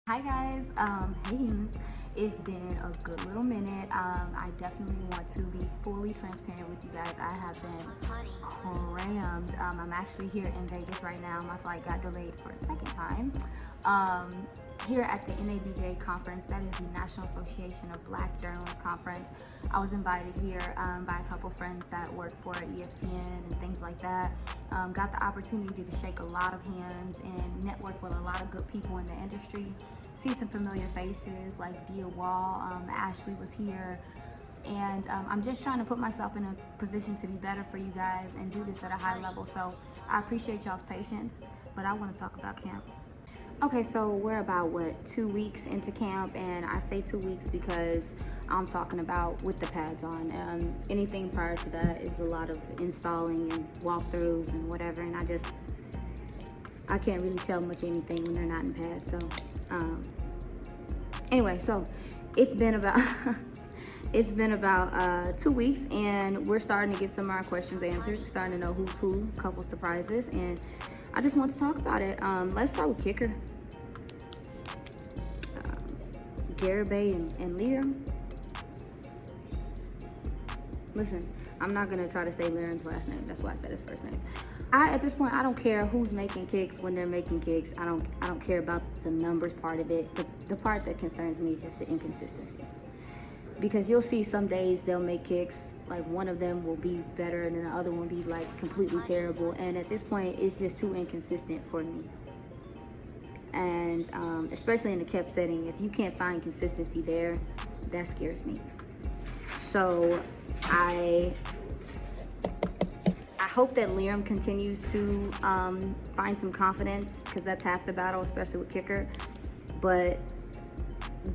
Hi guys, hey humans. It's been a good little minute. I definitely want to be fully transparent with you guys. I have been crammed. I'm actually here in Vegas right now. My flight got delayed for a second time. Here at the NABJ conference, that is the National Association of Black Journalists Conference. I was invited here by a couple friends that work for ESPN and things like that. Got the opportunity to shake a lot of hands and network with a lot of good people in the industry. See some familiar faces like Dia Wall, Ashley was here. And I'm just trying to put myself in a position to be better for you guys and do this at a high level. So I appreciate y'all's patience, but I want to talk about camp. Okay, so we're about, 2 weeks into camp, and I say 2 weeks because I'm talking about with the pads on. Anything prior to that is a lot of installing and walkthroughs and whatever, and I can't really tell much anything when they're not in pads. So anyway, so it's been about it's been about 2 weeks, and we're starting to get some of our questions answered, starting to know who's who, a couple surprises, and I just want to talk about it. Let's start with kicker. Garibay and Liam. Listen, I'm not gonna try to say Liam's last name. That's why I said his first name. At this point, I don't care who's making kicks when they're making kicks. I don't care about the numbers part of it. The part that concerns me is just the inconsistency. Because you'll see some days they'll make kicks, like one of them will be better and then the other one will be like completely terrible. And at this point, it's just too inconsistent for me. And especially in the kept setting, if you can't find consistency there, that scares me. So I hope that Liam continues to find some confidence, because that's half the battle, especially with kicker. But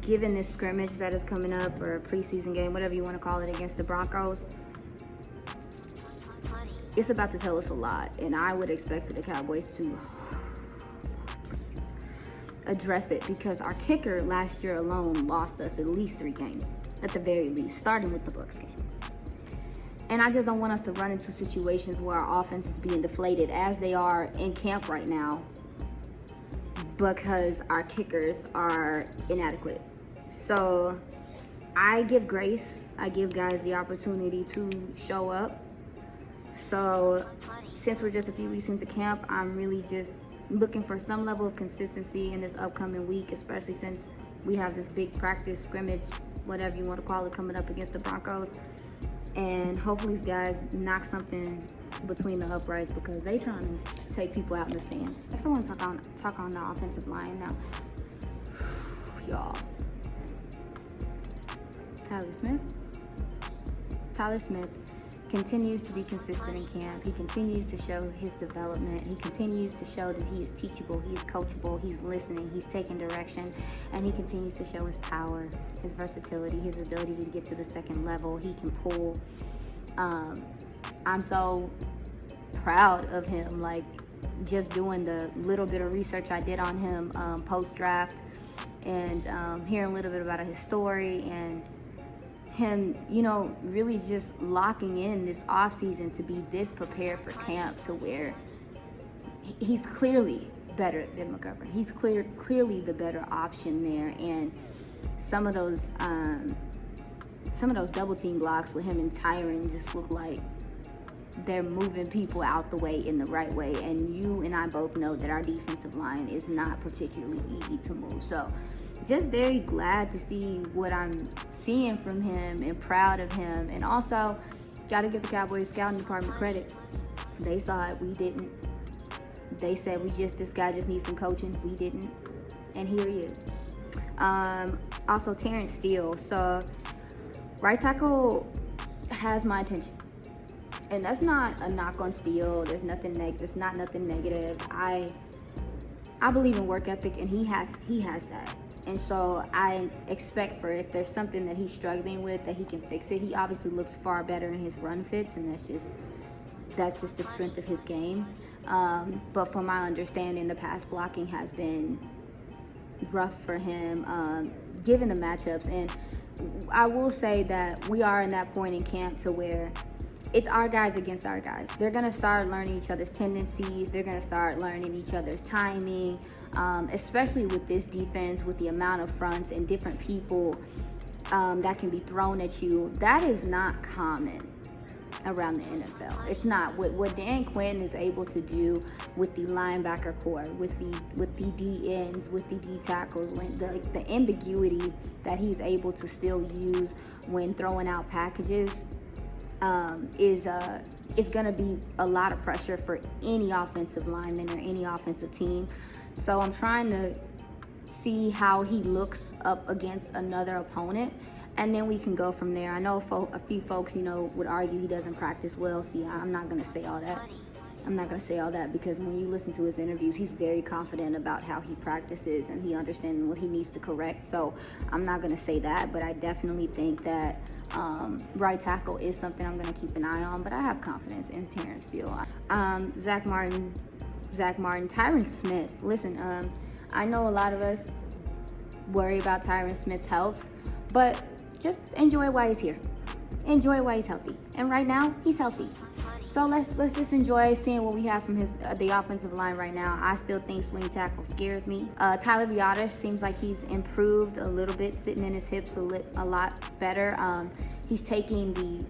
given this scrimmage that is coming up, or a preseason game, whatever you want to call it, against the Broncos, it's about to tell us a lot. And I would expect for the Cowboys to address it, because our kicker last year alone lost us at least 3 games, at the very least, starting with the Bucs game. And I just don't want us to run into situations where our offense is being deflated, as they are in camp right now, because our kickers are inadequate. So I give grace. I give guys the opportunity to show up. So since we're just a few weeks into camp, I'm really just looking for some level of consistency in this upcoming week, especially since we have this big practice scrimmage, whatever you want to call it, coming up against the Broncos. And hopefully these guys knock something between the uprights, because they trying to take people out in the stands. Next, I want to talk on the offensive line now. Y'all. Tyler Smith continues to be consistent in camp. He continues to show his development. He continues to show that he is teachable, he is coachable, he's listening, he's taking direction, and he continues to show his power, his versatility, his ability to get to the second level. He can pull. I'm so proud of him, like just doing the little bit of research I did on him post-draft, and hearing a little bit about his story, and him, really just locking in this offseason to be this prepared for camp, to where he's clearly better than McGovern. He's clearly the better option there. And some of those double team blocks with him and Tyron just look like they're moving people out the way in the right way. And you and I both know that our defensive line is not particularly easy to move. So just very glad to see what I'm seeing from him, and proud of him. And also, got to give the Cowboys scouting department credit. They saw it, we didn't. They said this guy just needs some coaching. We didn't, and here he is. Also, Terrance Steele. So, right tackle has my attention, and that's not a knock on Steele. There's nothing It's not nothing negative. I believe in work ethic, and he has that. And so I expect, for if there's something that he's struggling with, that he can fix it. He obviously looks far better in his run fits, and that's just the strength of his game. But from my understanding, the pass blocking has been rough for him, given the matchups. And I will say that we are in that point in camp to where it's our guys against our guys. They're gonna start learning each other's tendencies. They're gonna start learning each other's timing, especially with this defense, with the amount of fronts and different people that can be thrown at you. That is not common around the NFL. It's not. What Dan Quinn is able to do with the linebacker core, with the D ends, with the D tackles, when the ambiguity that he's able to still use when throwing out packages is gonna be a lot of pressure for any offensive lineman or any offensive team. So I'm trying to see how he looks up against another opponent, and then we can go from there. I know a few folks, would argue he doesn't practice well. See, I'm not gonna say all that. I'm not gonna say all that because when you listen to his interviews, he's very confident about how he practices and he understands what he needs to correct. So I'm not gonna say that, but I definitely think that right tackle is something I'm gonna keep an eye on. But I have confidence in Terrance Steele. Zach Martin, Tyron Smith. Listen, I know a lot of us worry about Tyron Smith's health, but just enjoy while he's here. Enjoy while he's healthy. And right now, he's healthy. So let's just enjoy seeing what we have from the offensive line right now. I still think swing tackle scares me. Tyler Biadasz seems like he's improved a little bit, sitting in his hips a lot better. He's taking the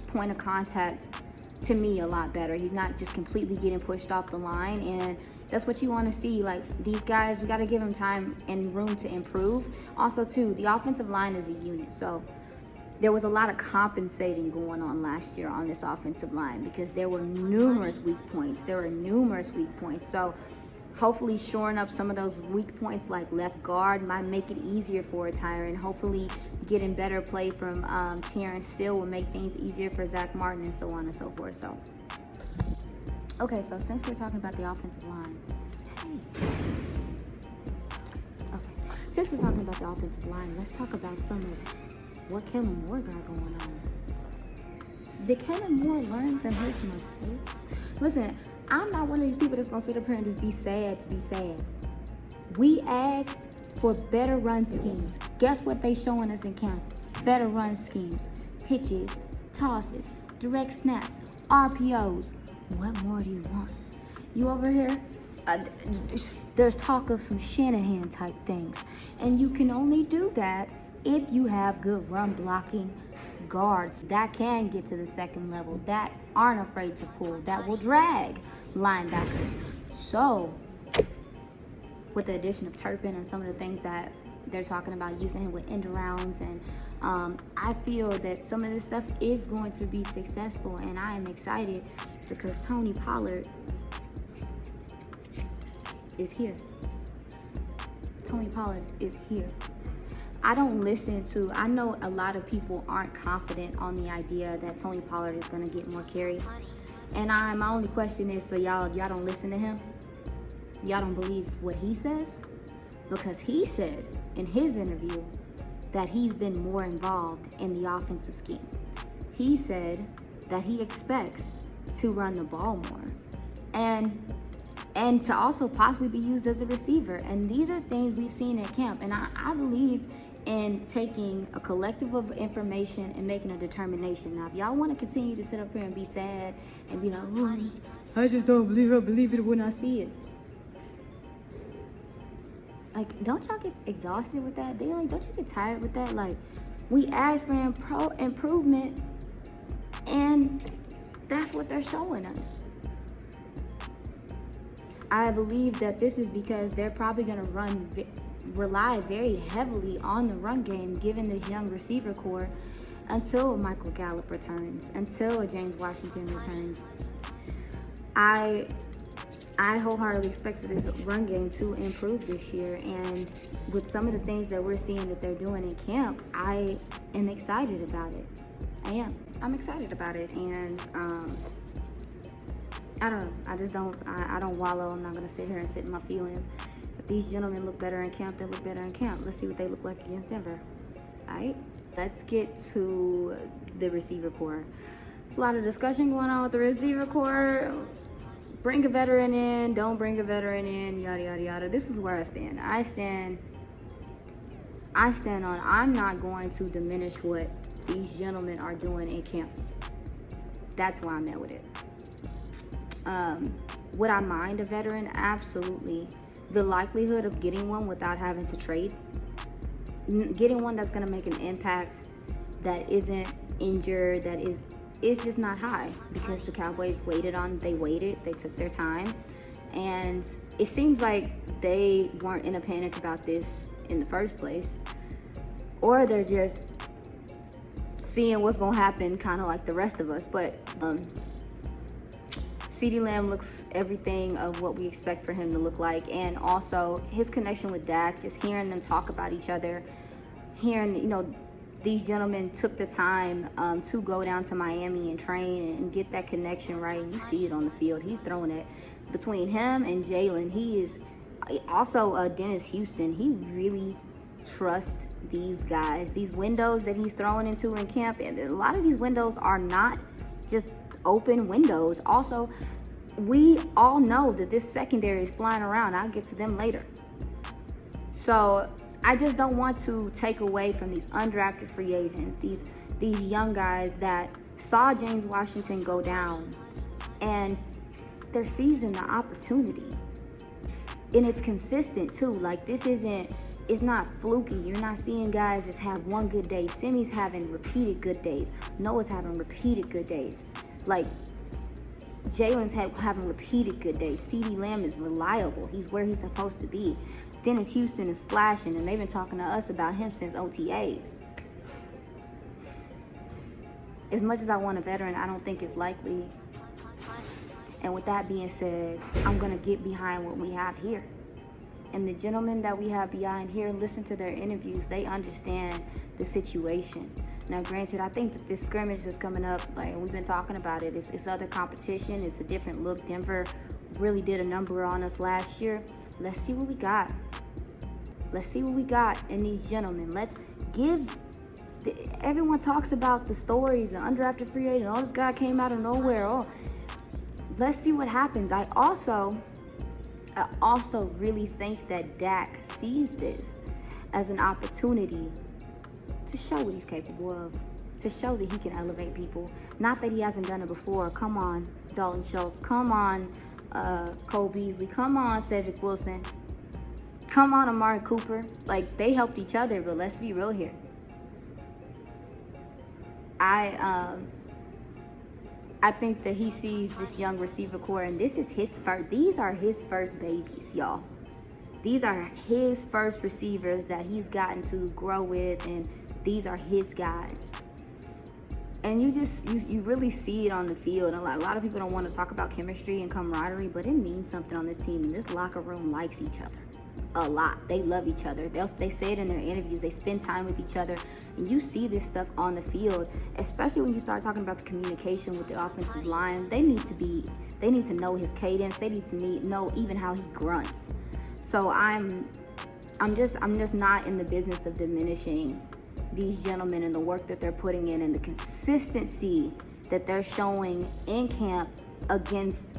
point of contact to me a lot better. He's not just completely getting pushed off the line, and that's what you want to see. Like, these guys, we got to give them time and room to improve. Also, too, the offensive line is a unit, so there was a lot of compensating going on last year on this offensive line because there were numerous weak points. So hopefully shoring up some of those weak points like left guard might make it easier for Tyron. Hopefully getting better play from Terrance Steele will make things easier for Zach Martin, and so on and so forth. So, okay, so since we're talking about the offensive line, let's talk about some of what Kellen Moore got going on. Did Kellen Moore learn from his mistakes? Listen, I'm not one of these people that's gonna sit up here and just be sad to be sad. We asked for better run schemes. Guess what they showing us in camp? Better run schemes, pitches, tosses, direct snaps, RPOs. What more do you want? You over here? There's talk of some Shanahan type things, and you can only do that if you have good run blocking guards that can get to the second level, that aren't afraid to pull, that will drag linebackers. So with the addition of Turpin and some of the things that they're talking about using him with end arounds, and I feel that some of this stuff is going to be successful, and I am excited because Tony Pollard is here. Tony Pollard is here. I know a lot of people aren't confident on the idea that Tony Pollard is going to get more carries. And my only question is, so y'all don't listen to him? Y'all don't believe what he says? Because he said in his interview that he's been more involved in the offensive scheme. He said that he expects to run the ball more and to also possibly be used as a receiver. And these are things we've seen at camp. And I believe in taking a collective of information and making a determination. Now, if y'all want to continue to sit up here and be sad and be like, oh, I just don't believe it when I see it. Like, don't y'all get exhausted with that? Don't you get tired with that? Like, we asked for improvement, and that's what they're showing us. I believe that this is because they're probably going to rely very heavily on the run game, given this young receiver core, until Michael Gallup returns, until James Washington returns. I wholeheartedly expect for this run game to improve this year, and with some of the things that we're seeing that they're doing in camp, I am excited about it. I'm excited about it, and I don't know. I don't wallow. I'm not gonna sit here and sit in my feelings. If these gentlemen look better in camp, they look better in camp. Let's see what they look like against Denver. All right, let's get to the receiver core. There's a lot of discussion going on with the receiver core. Bring a veteran in, don't bring a veteran in, yada, yada, yada. This is where I stand. I stand on, I'm not going to diminish what these gentlemen are doing in camp. That's why I'm at with it. Would I mind a veteran? Absolutely. The likelihood of getting one without having to trade, getting one that's going to make an impact, that isn't injured, that is just not high, because the Cowboys they took their time, and it seems like they weren't in a panic about this in the first place, or they're just seeing what's gonna happen, kind of like the rest of us. But CeeDee Lamb looks everything of what we expect for him to look like, and also his connection with Dak, just hearing them talk about each other, hearing, you know, these gentlemen took the time to go down to Miami and train and get that connection right. You see it on the field. He's throwing it. Between him and Jalen, he is also Dennis Houston. He really trusts these guys. These windows that he's throwing into in camp, and a lot of these windows are not just open windows. Also, we all know that this secondary is flying around. I'll get to them later. So I just don't want to take away from these undrafted free agents, these young guys that saw James Washington go down, and they're seizing the opportunity. And it's consistent too. Like, it's not fluky. You're not seeing guys just have one good day. Simi's having repeated good days. Noah's having repeated good days. Like, Jalen's having repeated good days. CeeDee Lamb is reliable. He's where he's supposed to be. Dennis Houston is flashing, and they've been talking to us about him since OTAs. As much as I want a veteran, I don't think it's likely. And with that being said, I'm going to get behind what we have here. And the gentlemen that we have behind here, listen to their interviews. They understand the situation. Now, granted, I think that this scrimmage that's coming up, like we've been talking about it, it's other competition. It's a different look. Denver really did a number on us last year. Let's see what we got. Let's see what we got in these gentlemen. Let's give. Everyone talks about the stories, the undrafted free agent. Oh, this guy came out of nowhere. Oh, let's see what happens. I also really think that Dak sees this as an opportunity to show what he's capable of, to show that he can elevate people. Not that he hasn't done it before. Come on, Dalton Schultz. Come on, Cole Beasley. Come on, Cedric Wilson. Come on, Amari Cooper. Like, they helped each other, but let's be real here. I think that he sees this young receiver core, and this is his first. These are his first babies, y'all. These are his first receivers that he's gotten to grow with, and these are his guys. And you really see it on the field. A lot of people don't want to talk about chemistry and camaraderie, but it means something on this team, and this locker room likes each other a lot. They love each other. They say it in their interviews. They spend time with each other, and you see this stuff on the field, especially when you start talking about the communication with the offensive line. They need to know his cadence. They need to know even how he grunts. So I'm just not in the business of diminishing these gentlemen and the work that they're putting in and the consistency that they're showing in camp against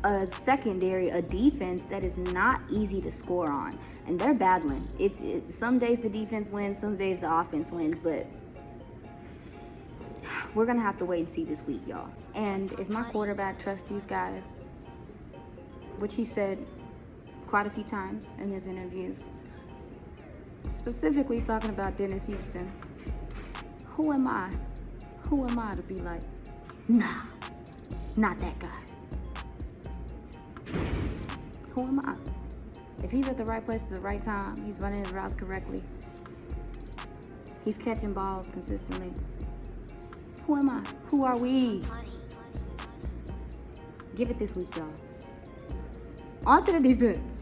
a secondary, a defense that is not easy to score on. And they're battling. It's some days the defense wins, some days the offense wins, but we're going to have to wait and see this week, y'all. And if my quarterback trusts these guys, which he said quite a few times in his interviews, specifically talking about Dennis Houston, who am I? Who am I to be like, nah, not that guy? Who am I? If he's at the right place at the right time, he's running his routes correctly, he's catching balls consistently, who am I? Who are we? Give it this week, y'all. On to the defense.